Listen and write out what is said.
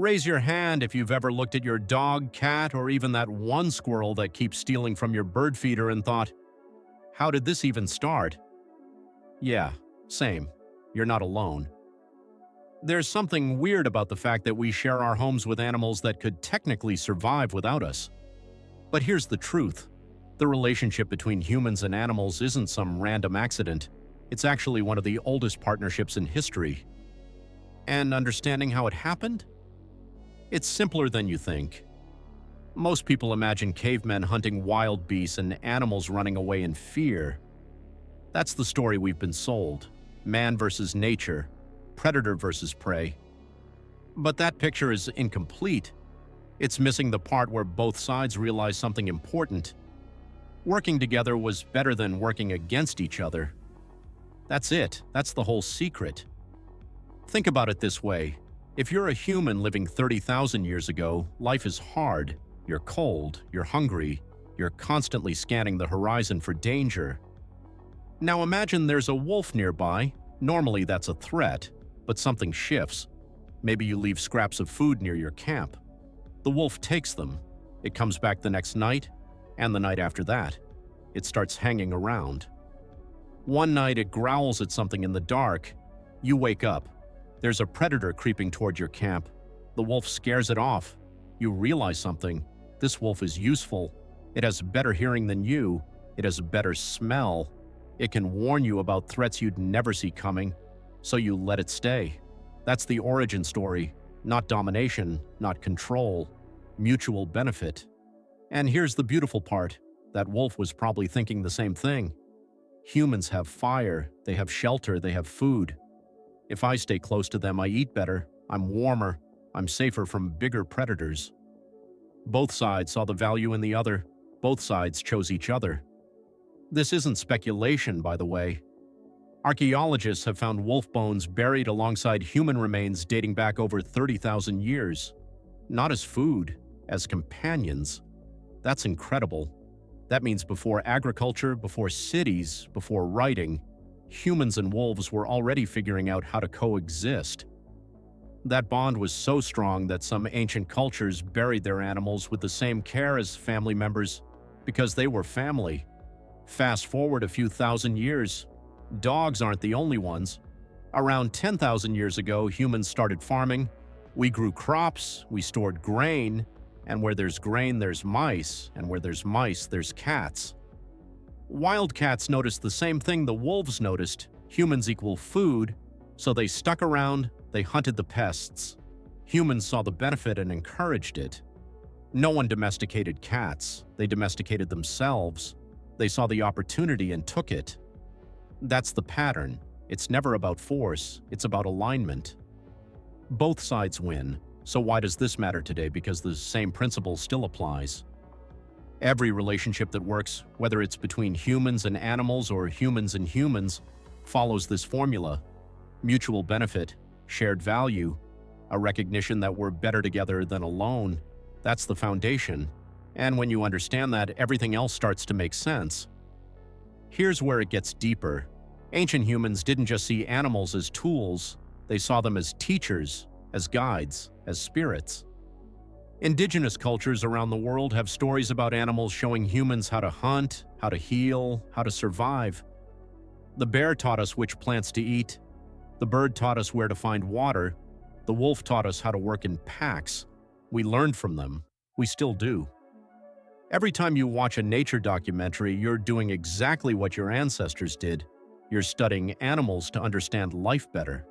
Raise your hand if you've ever looked at your dog, cat, or even that one squirrel that keeps stealing from your bird feeder and thought, how did this even start? Yeah, same. You're not alone. There's something weird about the fact that we share our homes with animals that could technically survive without us. But here's the truth. The relationship between humans and animals isn't some random accident. It's actually one of the oldest partnerships in history. And understanding how it happened? It's simpler than you think. Most people imagine cavemen hunting wild beasts and animals running away in fear. That's the story we've been sold. Man versus nature, predator versus prey. But that picture is incomplete. It's missing the part where both sides realize something important. Working together was better than working against each other. That's it. That's the whole secret. Think about it this way. If you're a human living 30,000 years ago, life is hard. You're cold, you're hungry, you're constantly scanning the horizon for danger. Now imagine there's a wolf nearby. Normally that's a threat, but something shifts. Maybe you leave scraps of food near your camp. The wolf takes them. It comes back the next night, and the night after that. It starts hanging around. One night it growls at something in the dark. You wake up. There's a predator creeping toward your camp. The wolf scares it off. You realize something. This wolf is useful. It has better hearing than you. It has a better smell. It can warn you about threats you'd never see coming, so you let it stay. That's the origin story. Not domination, not control. Mutual benefit. And here's the beautiful part. That wolf was probably thinking the same thing. Humans have fire, they have shelter, they have food. If I stay close to them, I eat better, I'm warmer, I'm safer from bigger predators. Both sides saw the value in the other. Both sides chose each other. This isn't speculation, by the way. Archaeologists have found wolf bones buried alongside human remains dating back over 30,000 years. Not as food, as companions. That's incredible. That means before agriculture, before cities, before writing, humans and wolves were already figuring out how to coexist. That bond was so strong that some ancient cultures buried their animals with the same care as family members because they were family. Fast forward a few thousand years, dogs aren't the only ones. Around 10,000 years ago, humans started farming. We grew crops, we stored grain, and where there's grain, there's mice, and where there's mice, there's cats. Wild cats noticed the same thing the wolves noticed. Humans equal food, so they stuck around, they hunted the pests. Humans saw the benefit and encouraged it. No one domesticated cats, they domesticated themselves. They saw the opportunity and took it. That's the pattern. It's never about force, it's about alignment. Both sides win. So why does this matter today? Because the same principle still applies. Every relationship that works, whether it's between humans and animals or humans and humans, follows this formula. Mutual benefit, shared value, a recognition that we're better together than alone. That's the foundation. And when you understand that, everything else starts to make sense. Here's where it gets deeper. Ancient humans didn't just see animals as tools, they saw them as teachers, as guides, as spirits. Indigenous cultures around the world have stories about animals showing humans how to hunt, how to heal, how to survive. The bear taught us which plants to eat. The bird taught us where to find water. The wolf taught us how to work in packs. We learned from them. We still do. Every time you watch a nature documentary, you're doing exactly what your ancestors did. You're studying animals to understand life better.